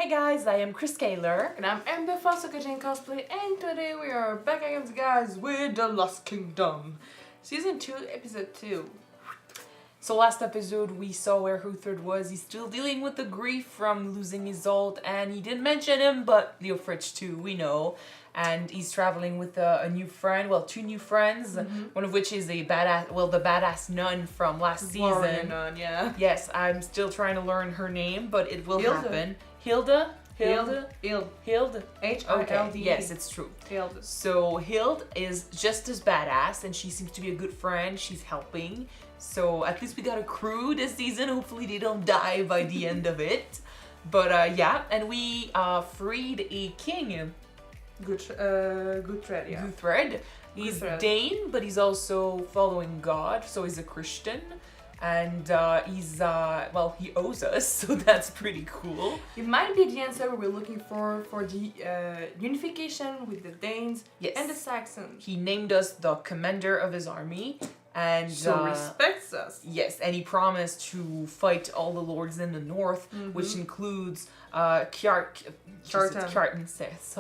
guys, I am Chris Kaler. And I'm Amber Kyuujin cosplay, and today we are back again, guys, with The Lost Kingdom. Season 2, Episode 2. So last episode we saw where Uthred was. He's still dealing with the grief from losing his alt, and he didn't mention him, but Uthred too, we know. And he's traveling with a new friend, well, two new friends, one of which is a badass, well, the badass nun from last season. Warrior nun, yeah. Yes, I'm still trying to learn her name, but it will Hilda. happen. Hilda? Hilde. Hilde. H-I-L-D. Okay, yes, it's true. Hilde. So Hilde is just as badass, and she seems to be a good friend. She's helping. So at least we got a crew this season. Hopefully they don't die by the end of it. But yeah, and we freed a king. Guthred, yeah. Guthred. He's Guthred. Dane, but he's also following God, so he's a Christian. And he's, well, he owes us, so that's pretty cool. It might be the answer we're looking for the unification with the Danes and the Saxons. He named us the commander of his army. And so respects us. Yes, and he promised to fight all the lords in the north, which includes Kjartan Seth.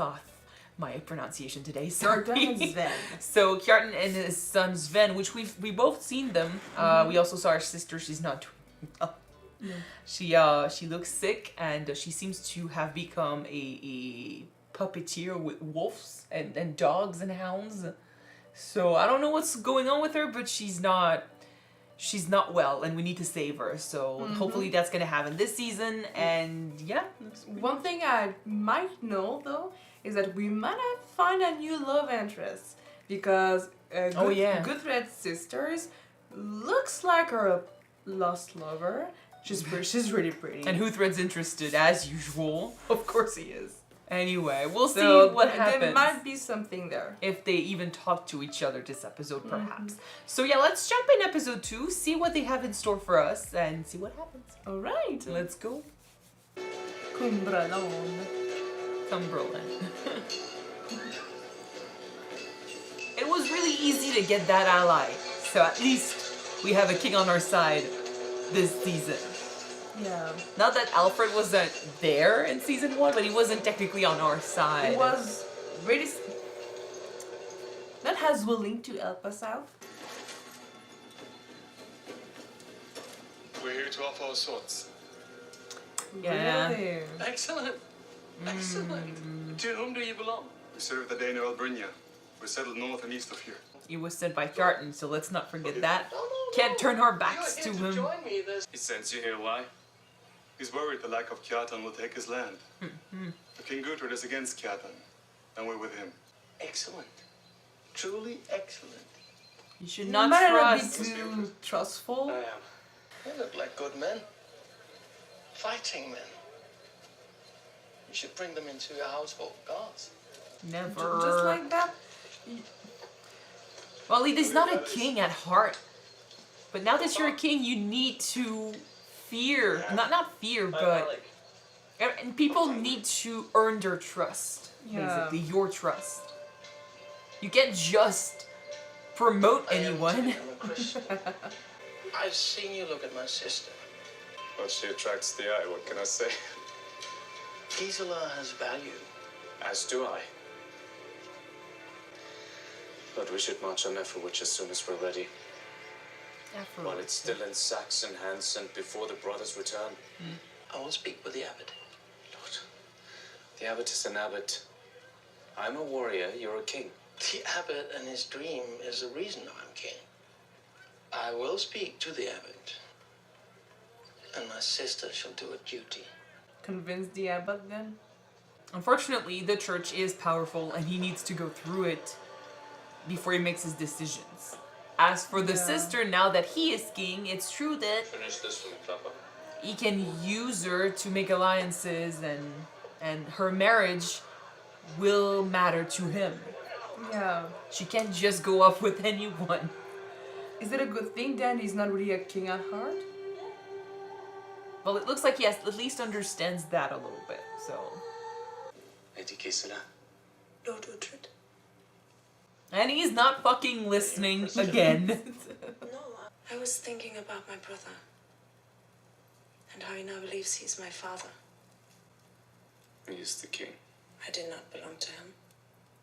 My pronunciation today, sorry. Kjartan and Sven. So Kjartan and his son Sven, which we both seen them. We also saw our sister. She's not doing well. She looks sick, and she seems to have become a puppeteer with wolves and dogs and hounds. So I don't know what's going on with her, but she's not well, and we need to save her. So hopefully that's gonna happen this season. And yeah, one thing I might know though is that we might have find a new love interest, because Guthred's sisters looks like her lost lover. She's really pretty. And Uthred's interested as usual. Of course he is. Anyway, we'll see what happens. There might be something there. If they even talk to each other this episode, perhaps. So yeah, let's jump in episode 2, see what they have in store for us, and see what happens. Alright. Let's go. Cumberland. It was really easy to get that ally, so at least we have a king on our side this season. Yeah. Not that Alfred wasn't there in season 1, but he wasn't technically on our side. He was really not as willing to help us out. We're here to offer our swords. Yeah. Really? Excellent. Excellent. To whom do you belong? We serve the Dane Earl Brynja. We're settled north and east of here. He was sent by Kjartan, so let's not forget that. No. Can't turn our backs to him. Join me this. He sends you here, why? He's worried the lack of Kjartan will take his land. The King Guthred is against Kjartan, and we're with him. Excellent. Truly excellent. You should not might trust. not be too trustful. I am. They look like good men. Fighting men. You should bring them into your household gods. Never. Just like that. Well, he's not a king at heart. But now that you're a king, you need to fear. Not fear, but... And people need to earn their trust, basically. Your trust. You can't just promote anyone. I've seen you look at my sister. Well, she attracts the eye, what can I say? Gisela has value. As do I. But we should march on Ethelwich as soon as we're ready. While it's still in Saxon hands and before the brothers return. I will speak with the abbot. Lord, the abbot is an abbot. I'm a warrior, you're a king. The abbot and his dream is the reason I'm king. I will speak to the abbot. And my sister shall do her duty. Convince the abbot then? Unfortunately, the church is powerful and he needs to go through it before he makes his decisions. As for the sister, now that he is king, it's true that Finish this for me, Papa. he can use her to make alliances, and her marriage will matter to him. Yeah. She can't just go off with anyone. Is it a good thing then he's not really a king at heart? Well, it looks like he at least understands that a little bit, so... Lady Gisela. Lord Uthred. And he's not fucking listening again. No, I was thinking about my brother. And how he now believes he's my father. He is the king. I did not belong to him.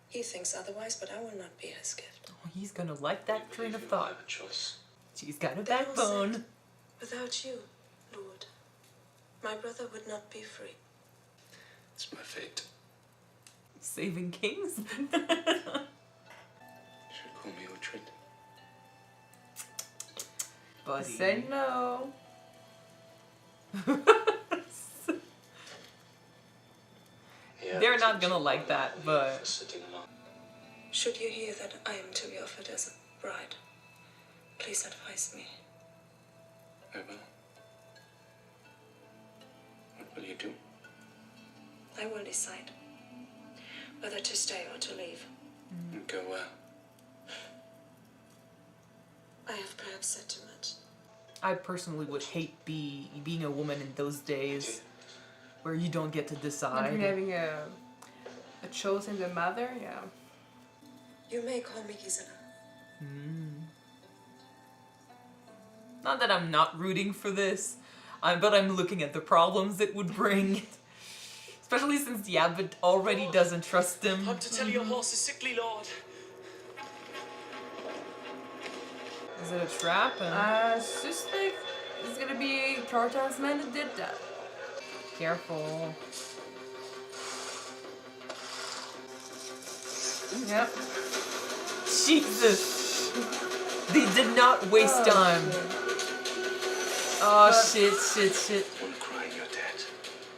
He thinks otherwise, but I will not be his gift. Oh, he's gonna like that train of thought. Have a choice. She's got a They all backbone. said, without you, Lord, my brother would not be free. It's my fate. Saving kings? You should call me Uthred. Buddy. Say no. They're not gonna like that, but... Should you hear that I am to be offered as a bride, please advise me. I will. What will you do? I will decide whether to stay or to leave. And go where? I have perhaps said too much. I personally would hate being a woman in those days where you don't get to Not decide. really having a choice in the matter, yeah. You may call me Gisela. Not that I'm not rooting for this, but I'm looking at the problems it would bring. Especially since the abbot already doesn't trust him. I'm to tell your horse is sickly, Lord. Is it a trap? I suspect it's gonna be Carter's man that did that. Careful. Yep. Jesus! They did not waste time. Oh, shit. One crying you're dead.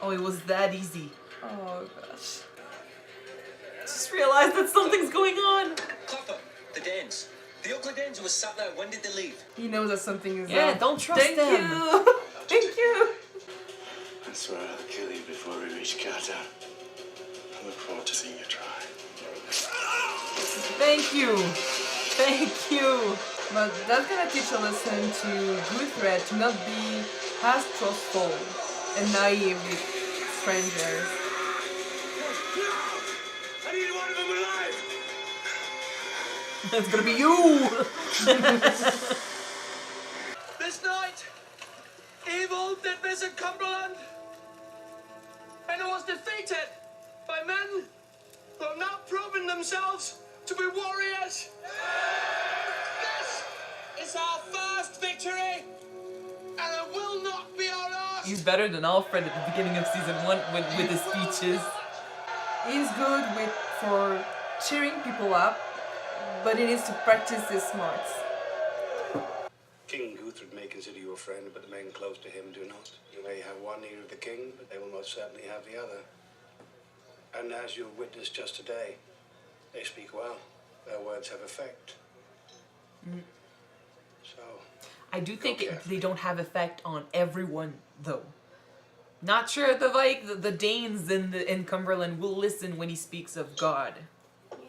Oh, it was that easy. Oh gosh. Just realized that something's going on. Papa, the Danes. The ugly Danes who were sat there, when did they leave? He knows that something is Yeah, up. don't trust Thank them. you. Thank you. I swear I'll kill you before we reach Kata. I look forward to seeing you try. Thank you. Thank you. But that's gonna teach a lesson to Uthred to not be as trustful and naive with strangers. I need one of them alive! It's gonna be you. This night, evil did visit Cumberland, and it was defeated by men who have now proven themselves to be warriors. This is our first victory, and it will not be our last. He's better than Alfred at the beginning of season 1 with his speeches. He's good for cheering people up, but he needs to practice his smarts. King Guthred may consider you a friend, but the men close to him do not. You may have one ear of the king, but they will most certainly have the other. And as you have witnessed just today, they speak well. Their words have effect. So, I do think Okay. they don't have effect on everyone, though. Not sure the Danes in Cumberland will listen when he speaks of God.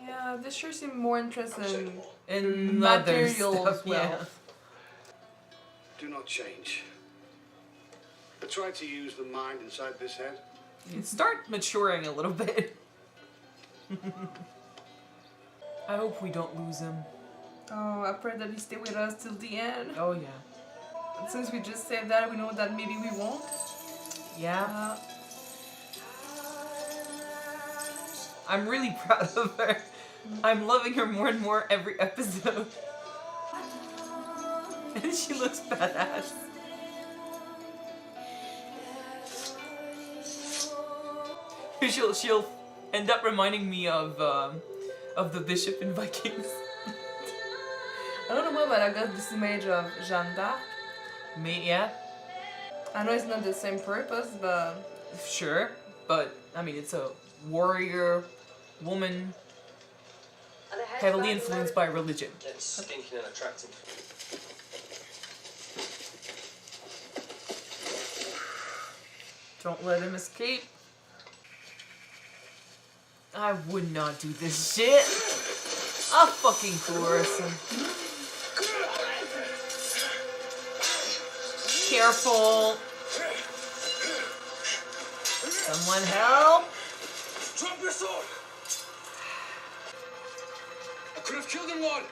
Yeah, this sure seems more interesting And other material stuff, as well. yeah. do not change. But try to use the mind inside this head. Start maturing a little bit. I hope we don't lose him. Oh, I pray that he stay with us till the end. Oh yeah. But since we just said that, we know that maybe we won't. Yeah. I'm really proud of her. I'm loving her more and more every episode. And she looks badass. She'll end up reminding me of the bishop in Vikings. I don't know why, but I got this image of Jeanne d'Arc. Yeah, I know it's not the same purpose, but sure, but I mean it's a warrior woman heavily influenced by religion. It's stinking and attractive. Don't let him escape. I would not do this shit. I'll fucking coerce him. Careful. Someone help. Drop your sword! I could have killed him, Lord.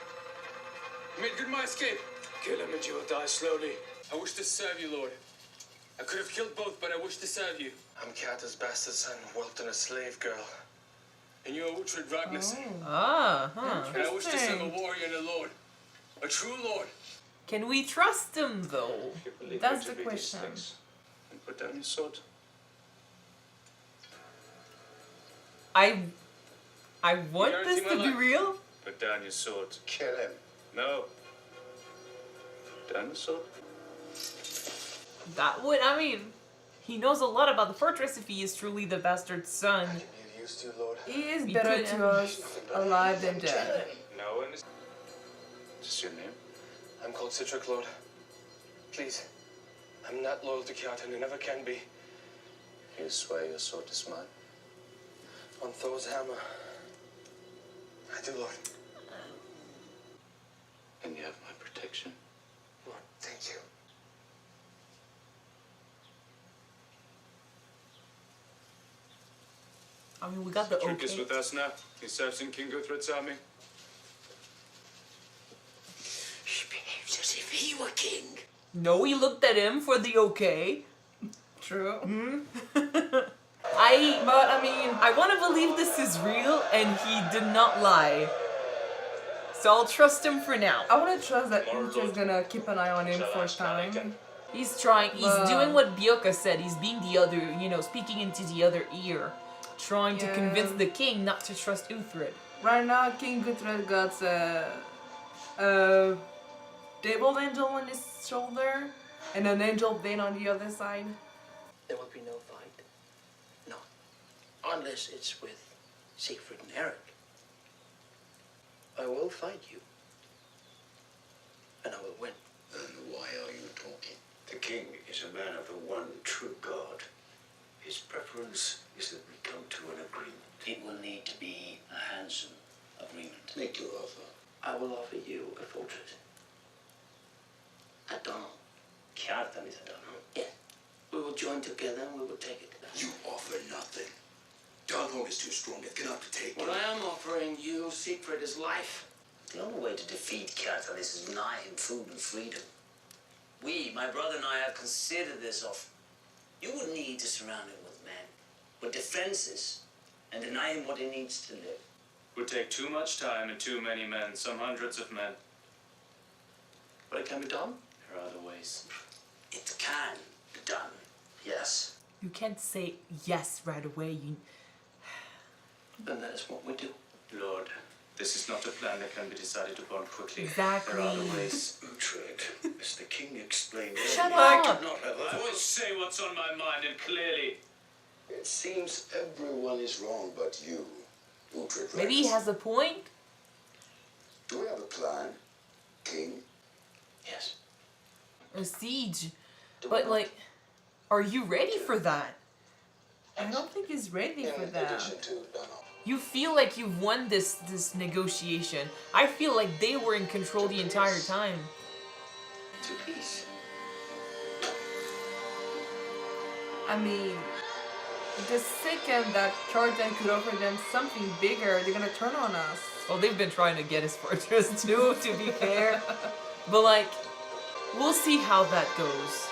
I made good my escape. Kill him and you will die slowly. I wish to serve you, Lord. I could have killed both, but I wish to serve you. I'm Kjartan's bastard son, whelped in a slave girl. And you are Uthred Ragnarsson. Interesting. And I wish to serve a warrior and a lord. A true lord. Can we trust him, though? That's the question. And put down your sword. I want this to be real. Put down your sword. Kill him. No. Put down your sword. That would, I mean, he knows a lot about the fortress if he is truly the bastard son. I can be of use to you, Lord. He is We better could- to us alive than dead. No one is. What's your name? I'm called Citric, Lord. Please. I'm not loyal to Kjartan and never can be. You swear your sword is mine? On Thor's hammer. I do, Lord. And you have my protection. Lord, thank you. I mean, we got the Trick is okay. with us now. He serves in King Guthred's army. He behaves as if he were king. No, we looked at him for the okay. True. I want to believe this is real and he did not lie. So I'll trust him for now. I want to trust that Uthred's gonna keep an eye on him for a time. He's trying, he's doing what Bioka said. He's being the other, speaking into the other ear. Trying to convince the king not to trust Uthred. Right now, King Guthred got a devil angel on his shoulder and an angel vein on the other side. There will be no fight. No. Unless it's with Siegfried and Eric. I will fight you. And I will win. Then why are you talking? The king is a man of the one true God. His preference is that we come to an agreement. It will need to be a handsome agreement. Make your offer. I will offer you a fortress. At Donald. Kjartan is at Donald. Yes. We will join together and we will take it. You offer nothing. Dalhorn is too strong. It cannot be taken. What I am offering you, Siegfried, is life. The only way to defeat Kjartan is to deny him food and freedom. We, my brother and I, have considered this offer. You would need to surround him with men, with defenses, and deny him what he needs to live. Would take too much time and too many men, some hundreds of men. But it can be done? There are other ways. It can be done, yes. You can't say yes right away. Then that is what we do. Lord, this is not a plan that can be decided upon quickly. Exactly. There are other ways. Uhtred, as the king explained Shut earlier, up. I do not have I a will say what's on my mind and clearly. It seems everyone is wrong but you, Uhtred. Maybe he has a point. Do we have a plan, king? Yes. A siege. But like, are you ready for that? I don't think he's ready for that. to Donald. You feel like you've won this negotiation. I feel like they were in control the entire time. To peace. I mean, the second that Kjartan could offer them something bigger, they're gonna turn on us. Well, they've been trying to get his fortress too, to be fair. But like, we'll see how that goes.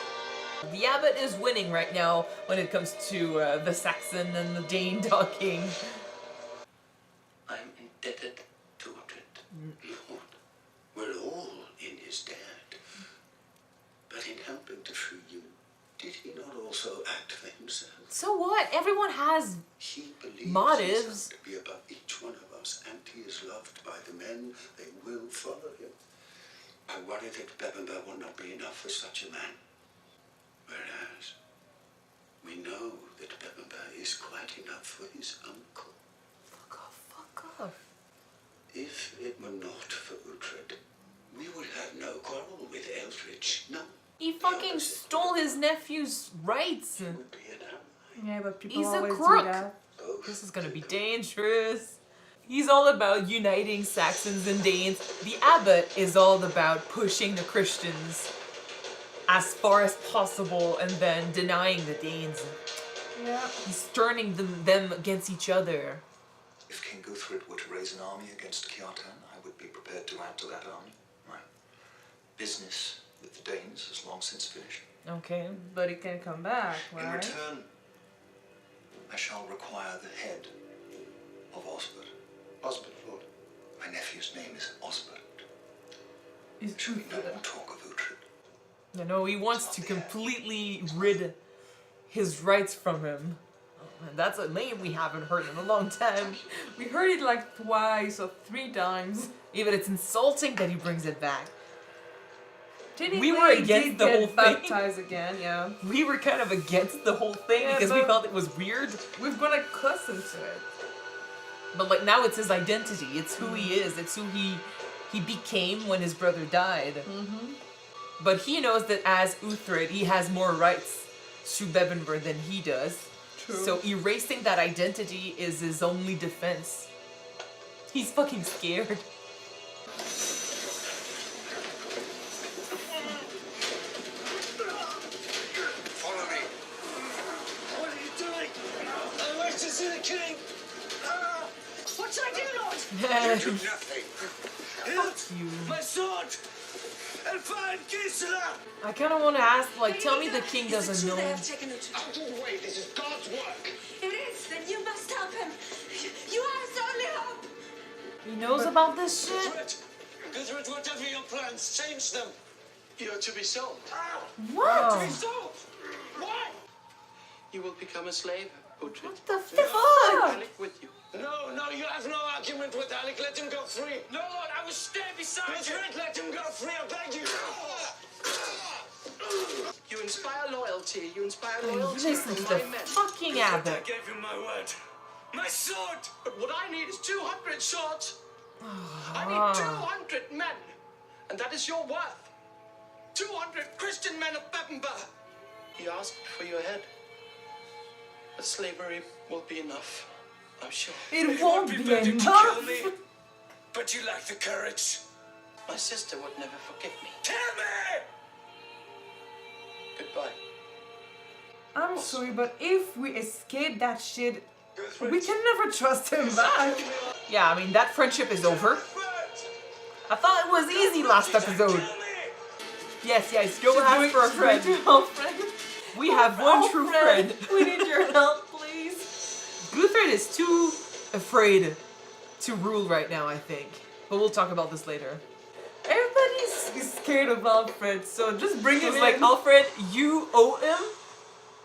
The abbot is winning right now when it comes to the Saxon and the Dane talking. I am indebted to Uthred. Lord, we're all in his debt. But in helping to free you, did he not also act for himself? So what? Everyone has He believes motives. himself to be above each one of us, and he is loved by the men. They will follow him. I worry that Bevenberg will not be enough for such a man. Whereas, we know that Bevenberg is quite enough for his uncle. Fuck off, fuck off. If it were not for Uthred, we would have no quarrel with Eldridge. No. He fucking stole his nephew's rights. He would be an ally. Yeah, but people He's a always crook. do that. Both This is gonna be together. dangerous. He's all about uniting Saxons and Danes. The abbot is all about pushing the Christians as far as possible and then denying the Danes. Yeah. He's turning them against each other. If King Guthred were to raise an army against Kjartan, I would be prepared to add to that army. My business with the Danes has long since finished. Okay. But he can come back, right? In return, I shall require the head of Ozbert. Ozbert, Lord. My nephew's name is Ozbert. Is There should be no more talk of Uthred. No, he wants to completely rid his rights from him. And that's a name we haven't heard in a long time. We heard it like twice or 3 times. Even it's insulting that he brings it back. We were against the whole thing. Baptized again, yeah. We were kind of against the whole thing because we felt it was weird. We've gone accustomed to it. But like now it's his identity. It's who he is. It's who he became when his brother died. Mm-hmm. But he knows that as Uthred, he has more rights to Bevenberg than he does. True. So erasing that identity is his only defense. He's fucking scared. Follow me. What are you doing? I wish to see the king. What should I do, Lord? Do nothing. Hilt, You. my sword, and find Gisela. I kind of want to ask, like, tell me the king Is it doesn't true know. they have taken Uthred? Out of the way. This is God's work. It is. Then you must help him. You are his only hope. He knows about this shit. Guthred, whatever your plans, change them. You're to be sold. What? To be sold. Why? You will become a slave, Uthred. What the fuck? Alec with you. No, you have no argument with Alec. Let him go free. No, Lord, I will stand beside you. Let him go free, I beg you. You inspire loyalty. You inspire You loyalty listen to from the my men. fucking I abbot. gave him my word. My sword. But what I need is 200 swords. I need 200 men. And that is your worth. 200 Christian men of Bevenberg. He asked for your head. But slavery will be enough, I'm sure. It won't be better to enough. kill me. But you lack the courage. My sister would never forgive me. Kill me! Goodbye. I'm sorry, but if we escape that shit, Guthred. we can never trust him back. Yeah, I mean, that friendship is over. I thought it was easy last episode. Yes, go ask for a friend. We have one true friend. We need your help, please. Guthred is too afraid to rule right now, I think. But we'll talk about this later. Everybody's scared of Alfred, so just bring him It's in. like, Alfred, you owe him,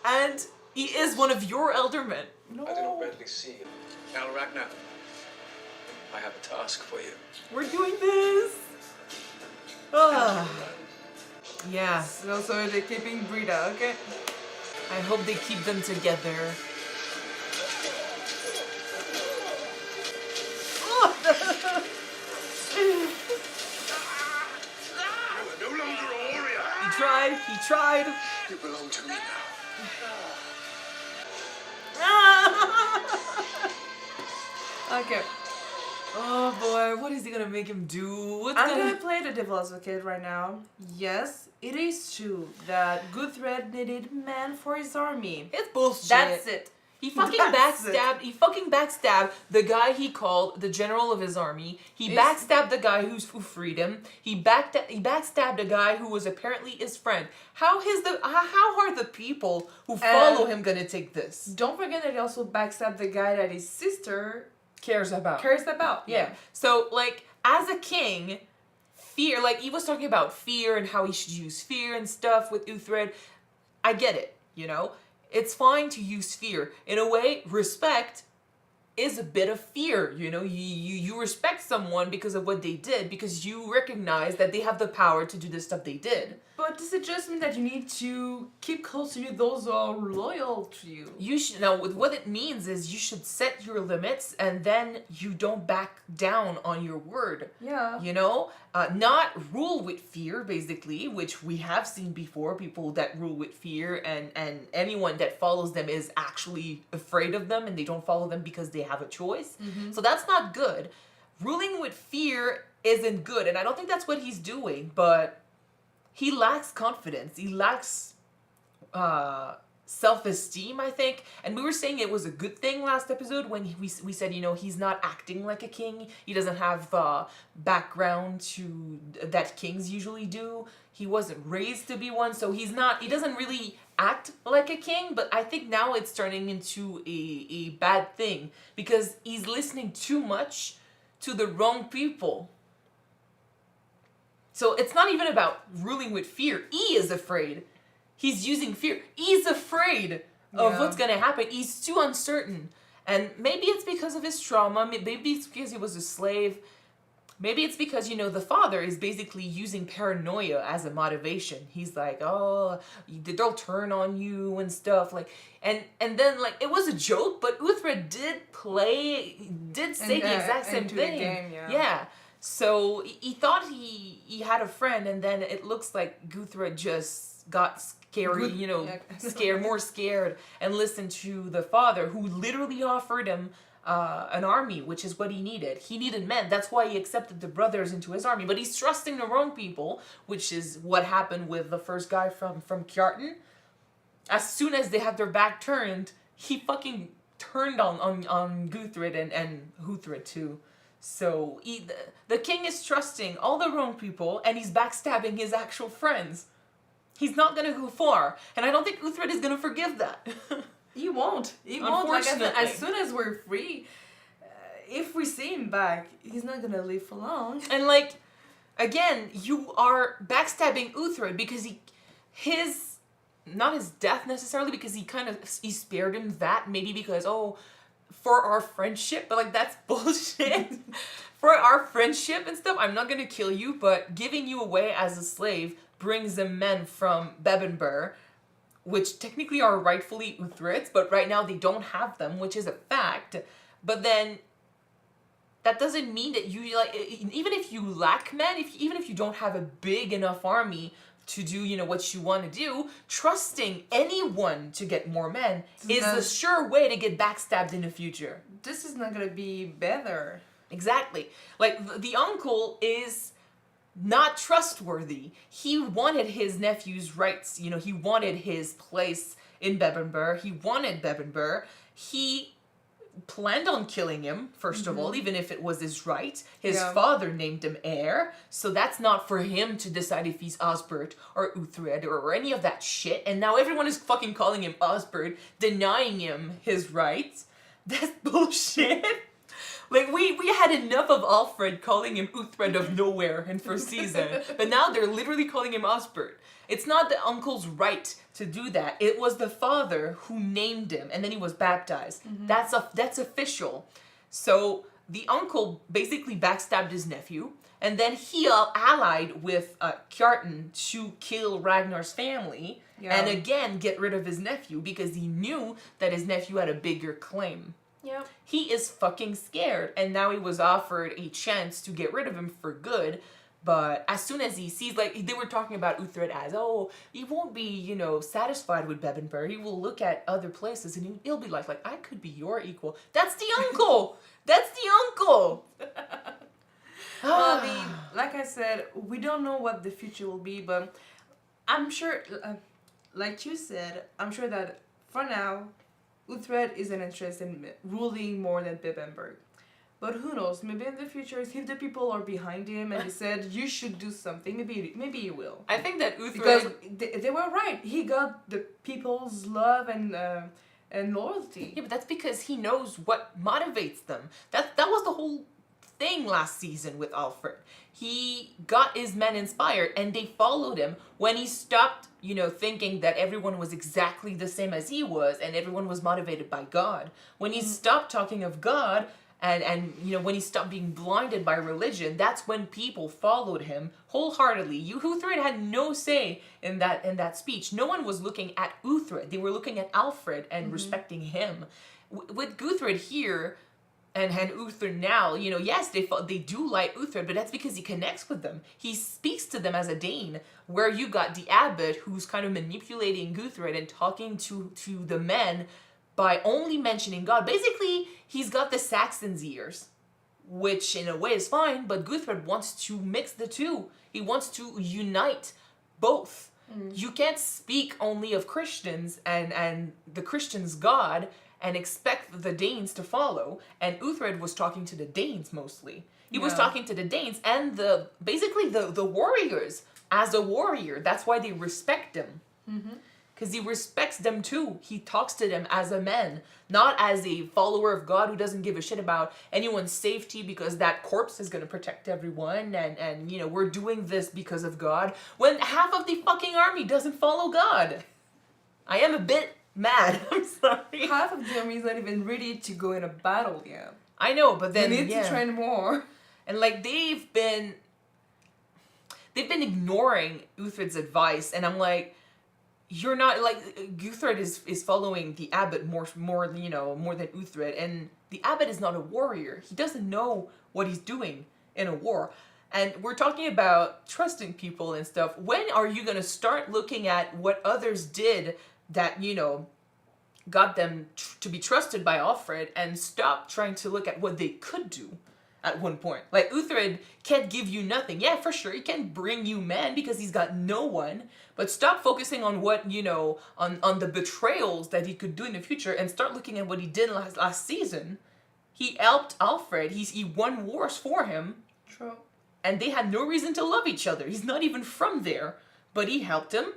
and he is one of your eldermen. No. I do not readily see you. Now, Ragnar, I have a task for you. We're doing this. Ah. Yeah, So they're keeping Brita, okay? I hope they keep them together. You are no longer a warrior. He tried. You belong to me now. Okay. Oh boy, what is he gonna make him do? I'm gonna play the devil's advocate right now. Yes, it is true that Guthred needed men for his army. It's bullshit. That's it. He fucking That's it. backstabbed. He fucking backstabbed the guy he called the general of his army. He backstabbed the guy who freed him. He backstabbed a guy who was apparently his friend. How are the people who follow him gonna take this? Don't forget that he also backstabbed the guy that his sister Cares about. Yeah. So like as a king, fear. Like he was talking about fear and how he should use fear and stuff with Uthred. I get it. You know. It's fine to use fear. In a way, respect is a bit of fear. You know, you respect someone because of what they did, because you recognize that they have the power to do the stuff they did. But does it just mean that you need to keep close to you those who are loyal to you? You should now. What it means is you should set your limits, and then you don't back down on your word. Yeah. You know, not rule with fear, basically, which we have seen before. People that rule with fear, and anyone that follows them is actually afraid of them, and they don't follow them because they have a choice. Mm-hmm. So that's not good. Ruling with fear isn't good, and I don't think that's what he's doing. But he lacks confidence. He lacks self-esteem, I think. And we were saying it was a good thing last episode when we said, he's not acting like a king. He doesn't have background that kings usually do. He wasn't raised to be one, so he doesn't really act like a king. But I think now it's turning into a bad thing because he's listening too much to the wrong people. So it's not even about ruling with fear. He is afraid. He's using fear. He's afraid of what's going to happen. He's too uncertain. And maybe it's because of his trauma. Maybe it's because he was a slave. Maybe it's because, the father is basically using paranoia as a motivation. He's like, oh, they'll turn on you and stuff. And then, it was a joke, but Uthred did say the exact same thing. Game, yeah. So he thought he had a friend, and then it looks like Guthred just got scary, more scared, and listened to the father, who literally offered him an army, which is what he needed. He needed men. That's why he accepted the brothers into his army. But he's trusting the wrong people, which is what happened with the first guy from Kyuujin. As soon as they had their back turned, he fucking turned on Guthred and Uthred too. So the king is trusting all the wrong people, and he's backstabbing his actual friends. He's not gonna go far, and I don't think Uthred is gonna forgive that. He won't. He won't. As soon as we're free, if we see him back, he's not gonna live for long. And again, you are backstabbing Uthred because not his death necessarily, because he spared him that, maybe because, for our friendship, but that's bullshit. For our friendship and stuff, I'm not gonna kill you, but giving you away as a slave brings the men from Bevenberg, which technically are rightfully Uthred's, but right now they don't have them, which is a fact. But then that doesn't mean that you even if you lack men, even if you don't have a big enough army to do what you want to do, trusting anyone to get more men is a sure way to get backstabbed in the future. This is not gonna be better. Exactly. The uncle is not trustworthy. He wanted his nephew's rights. He wanted his place in Bevenberg. He wanted Bevenberg. He planned on killing him, first of all, even if it was his right. His father named him heir, so that's not for him to decide if he's Ozbert or Uthred or any of that shit. And now everyone is fucking calling him Ozbert, denying him his rights. That's bullshit. We had enough of Alfred calling him Uthred of nowhere in first season, but now they're literally calling him Ozbert. It's not the uncle's right to do that. It was the father who named him, and then he was baptized. That's official. So the uncle basically backstabbed his nephew, and then he allied with Kyuujin to kill Ragnar's family, and again get rid of his nephew because he knew that his nephew had a bigger claim. Yep. He is fucking scared, and now he was offered a chance to get rid of him for good. But as soon as he sees, they were talking about Uthred as, he won't be, satisfied with Bevenberg. He will look at other places, and he'll be like, I could be your equal. That's the uncle! That's the uncle! Well, like I said, we don't know what the future will be, but I'm sure, like you said, I'm sure that for now, Uthred isn't interested in ruling more than Bevenberg. But who knows, maybe in the future, if the people are behind him and he said, you should do something, maybe he will. I think that Uthred... Because they were right. He got the people's love and loyalty. Yeah, but that's because he knows what motivates them. That was the whole thing last season with Alfred. He got his men inspired, and they followed him when he stopped, thinking that everyone was exactly the same as he was, and everyone was motivated by God. When he stopped talking of God, and when he stopped being blinded by religion, that's when people followed him wholeheartedly. Uthred had no say in that speech. No one was looking at Uthred. They were looking at Alfred and respecting him. With Guthred here, and Uthred now, yes, they do like Uthred, but that's because he connects with them. He speaks to them as a Dane, where you got the abbot who's kind of manipulating Guthred and talking to the men by only mentioning God. Basically, he's got the Saxons' ears, which in a way is fine, but Guthred wants to mix the two. He wants to unite both. You can't speak only of Christians and the Christians' God and expect the Danes to follow. And Uthred was talking to the Danes mostly. He was talking to the Danes and basically the warriors. As a warrior, that's why they respect him. Because he respects them too. He talks to them as a man, not as a follower of God who doesn't give a shit about anyone's safety because that corpse is going to protect everyone and we're doing this because of God when half of the fucking army doesn't follow God. I am a bit mad. I'm sorry. Half of the army is not even ready to go in a battle yet. I know, but then they need to train more. And like they've been ignoring Uthred's advice, and I'm like, you're not like Guthred is following the abbot more than Uthred, and the abbot is not a warrior. He doesn't know what he's doing in a war. And we're talking about trusting people and stuff. When are you gonna start looking at what others did that got them to be trusted by Alfred, and stop trying to look at what they could do? At one point, like Uthred can't give you nothing. Yeah, for sure, he can bring you men because he's got no one. But stop focusing on what on the betrayals that he could do in the future, and start looking at what he did last season. He helped Alfred. He won wars for him. True. And they had no reason to love each other. He's not even from there, but he helped him.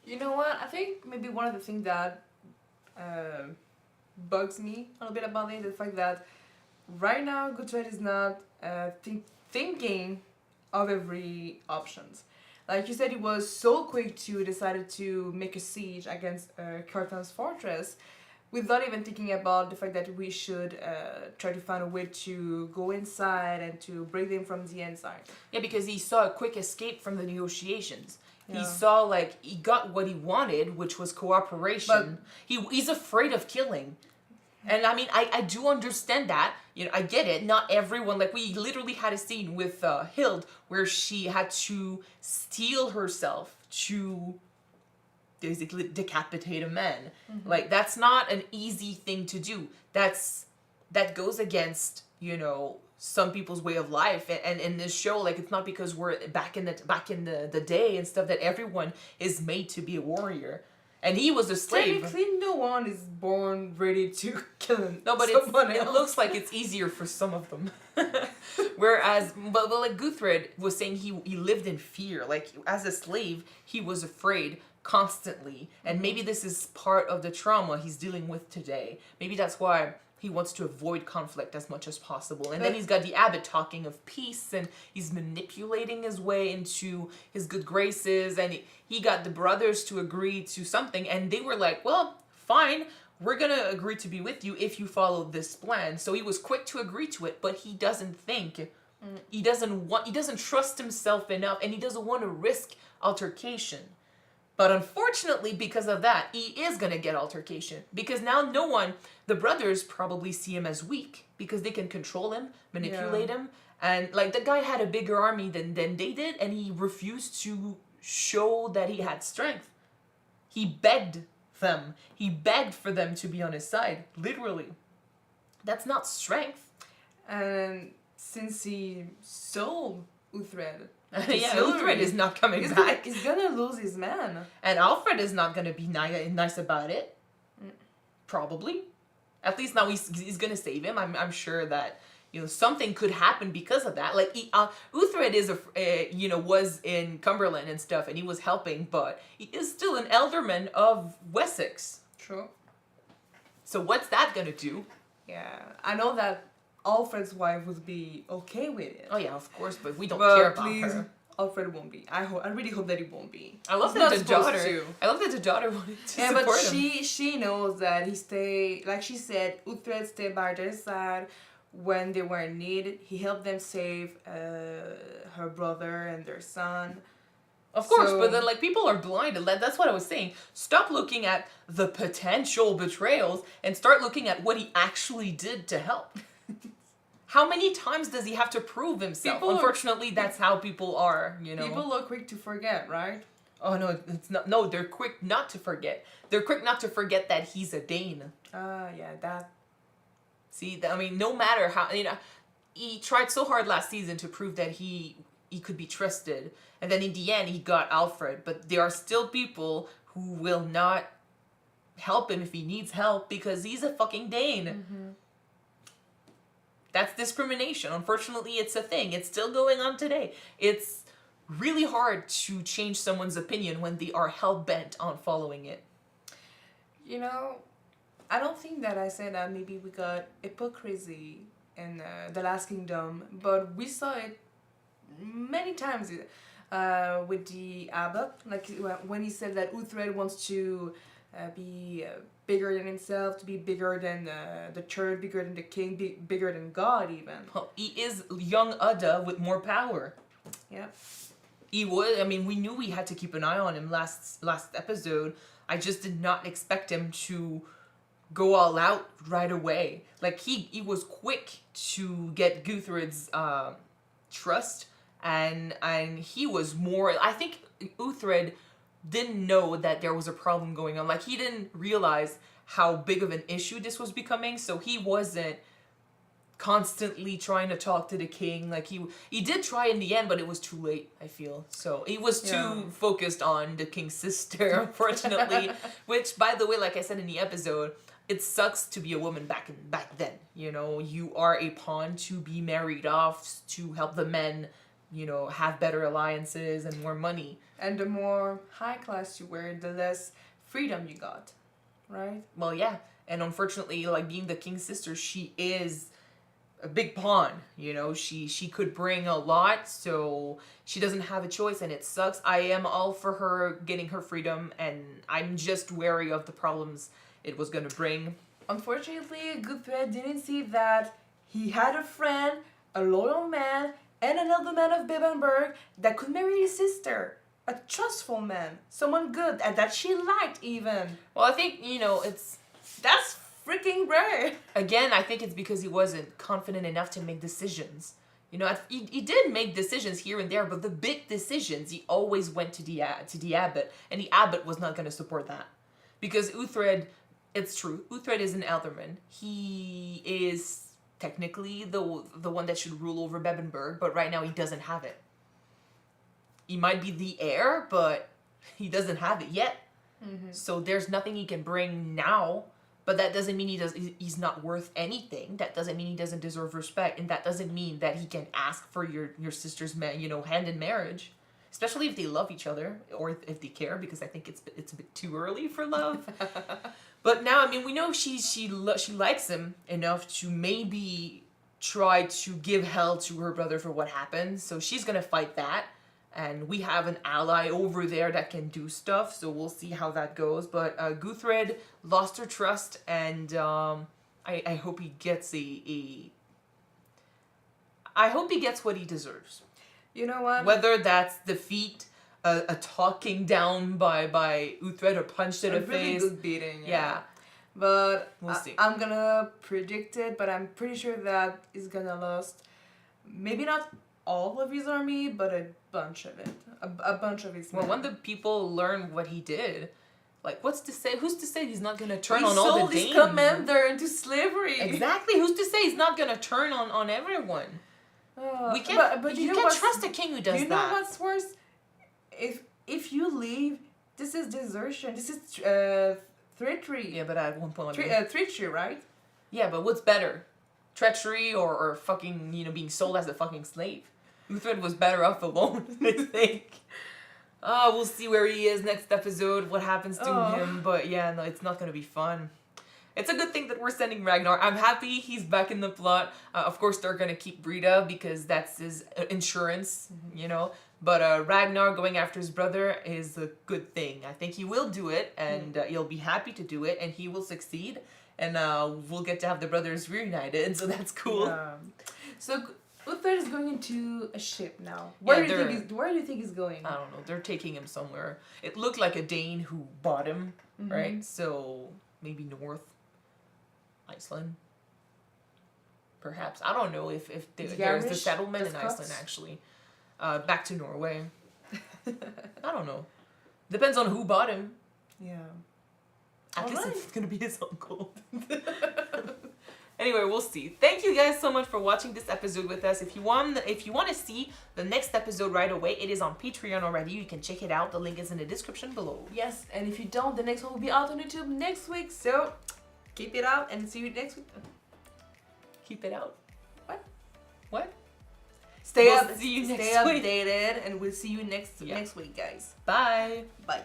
You know what? I think maybe one of the things that bugs me a little bit about it is the fact that right now, Guthred is not thinking of every options. Like you said, he was so quick to decide to make a siege against Kyuujin's fortress without even thinking about the fact that we should try to find a way to go inside and to break them from the inside. Yeah, because he saw a quick escape from the negotiations. Yeah. He saw, like, he got what he wanted, which was cooperation. But he's afraid of killing. And I mean, I do understand that. I get it. Not everyone, like we literally had a scene with Hild where she had to steel herself to basically decapitate a man. Like, that's not an easy thing to do. That goes against, some people's way of life. And in this show, like, it's not because we're back in the day and stuff that everyone is made to be a warrior. And he was a slave. Technically, no one is born ready to kill No, but it looks like it's easier for some of them. Whereas, but like Guthred was saying, he lived in fear. Like, as a slave, he was afraid constantly. And maybe this is part of the trauma he's dealing with today. Maybe that's why he wants to avoid conflict as much as possible. And then he's got the abbot talking of peace, and he's manipulating his way into his good graces, and he got the brothers to agree to something, and they were like, well, fine, we're gonna agree to be with you if you follow this plan. So he was quick to agree to it, but he doesn't think. He doesn't trust himself enough, and he doesn't want to risk altercation. But unfortunately, because of that, he is going to get altercation. Because now the brothers probably see him as weak. Because they can control him, manipulate him. And like, the guy had a bigger army than they did. And he refused to show that he had strength. He begged them. He begged for them to be on his side. Literally. That's not strength. And since he sold Uthred... Uthred is not coming back. He's gonna lose his man. And Alfred is not gonna be nice about it. Probably. At least now he's gonna save him. I'm sure that something could happen because of that. Like Uthred is was in Cumberland and stuff, and he was helping, but he is still an alderman of Wessex. True. So what's that gonna do? Yeah, I know that Alfred's wife would be okay with it. Oh yeah, of course, but we don't care about her. Alfred won't be. I really hope that he won't be. I love that the daughter wanted to support him. But she knows that he stay, like she said, Uthred stayed by their side when they were in need. He helped them save her brother and their son. Of course, but then like people are blinded. That's what I was saying. Stop looking at the potential betrayals and start looking at what he actually did to help. How many times does he have to prove himself? Unfortunately, that's how people are, People are quick to forget, right? Oh, no, it's not. No, they're quick not to forget. They're quick not to forget that he's a Dane. Yeah, that. See, I mean, no matter how, he tried so hard last season to prove that he he could be trusted. And then in the end, he got Alfred. But there are still people who will not help him if he needs help because he's a fucking Dane. Mm-hmm. That's discrimination. Unfortunately, it's a thing. It's still going on today. It's really hard to change someone's opinion when they are hell-bent on following it. You know, I don't think that I said that maybe we got hypocrisy in The Last Kingdom, but we saw it many times with the abbott. Like when he said that Uthred wants to be bigger than himself, to be bigger than the church, bigger than the king, bigger than God even. Well, he is young Udda with more power. Yeah. He would. I mean, we knew we had to keep an eye on him last episode. I just did not expect him to go all out right away. Like, he was quick to get Guthred's trust, and he was more... I think Uthred didn't know that there was a problem going on. Like, he didn't realize how big of an issue this was becoming, so he wasn't constantly trying to talk to the king. Like, he did try in the end, but it was too late, I feel. So he was too focused on the king's sister, unfortunately. Which, by the way, like I said in the episode, it sucks to be a woman back then. You know, you are a pawn to be married off to help the men, you know, have better alliances and more money. And the more high class you were, the less freedom you got, right? Well, yeah. And unfortunately, like, being the king's sister, she is a big pawn, you know. She could bring a lot, so she doesn't have a choice, and it sucks. I am all for her getting her freedom, and I'm just wary of the problems it was gonna bring. Unfortunately, Guthred didn't see that he had a friend, a loyal man, and an elder man of Bevenberg that could marry his sister. A trustful man, someone good, and that she liked even. Well, I think, you know, that's freaking rare. Again, I think it's because he wasn't confident enough to make decisions. You know, he did make decisions here and there, but the big decisions, he always went to the abbot, and the abbot was not going to support that. Because Uthred, it's true, Uthred is an elderman. He is technically the one that should rule over Bevenberg, but right now he doesn't have it. He might be the heir, but he doesn't have it yet. Mm-hmm. So there's nothing he can bring now. But that doesn't mean he's not worth anything. That doesn't mean he doesn't deserve respect. And that doesn't mean that he can ask for your sister's hand in marriage. Especially if they love each other or if they care, because I think it's a bit too early for love. But now, I mean, we know she likes him enough to maybe try to give hell to her brother for what happened. So she's going to fight that. And we have an ally over there that can do stuff, so we'll see how that goes. But Guthred lost her trust, and I hope he gets I hope he gets what he deserves. You know what? Whether that's defeat, a talking down by Uthred, or punched in the face. A really good beating. Yeah. But we'll see. I'm gonna predict it, but I'm pretty sure that he's gonna lose. Maybe not all of his army, but a bunch of it. A bunch of his men. Well, when the people learn what he did, like, who's to say he's not going to turn on all the Danes? He sold his commander into slavery. Exactly. Who's to say he's not going to turn on everyone? We can't, but you can't trust a king who does that. You know what's worse? If you leave, this is desertion. This is treachery. Yeah, but at one point... treachery, right? Yeah, but what's better? Treachery or fucking, being sold as a fucking slave? Uthred was better off alone, I think. We'll see where he is next episode, what happens to him. But yeah, no, it's not going to be fun. It's a good thing that we're sending Ragnar. I'm happy he's back in the plot. Of course, they're going to keep Brita because that's his insurance, But Ragnar going after his brother is a good thing. I think he will do it, and he'll be happy to do it, and he will succeed. And we'll get to have the brothers reunited, so that's cool. So Uthred is going into a ship now. Where do you think he's going? I don't know. They're taking him somewhere. It looked like a Dane who bought him, right? So maybe north. Iceland. Perhaps. I don't know if there's the settlement in Iceland, actually. Back to Norway. I don't know. Depends on who bought him. Yeah. I guess it's going to be his uncle. Anyway, we'll see. Thank you guys so much for watching this episode with us. If you want to see the next episode right away, it is on Patreon already. You can check it out. The link is in the description below. Yes, and if you don't, the next one will be out on YouTube next week. So keep it out and see you next week. Keep it out. What? Stay updated, and we'll see you next week, guys. Bye. Bye.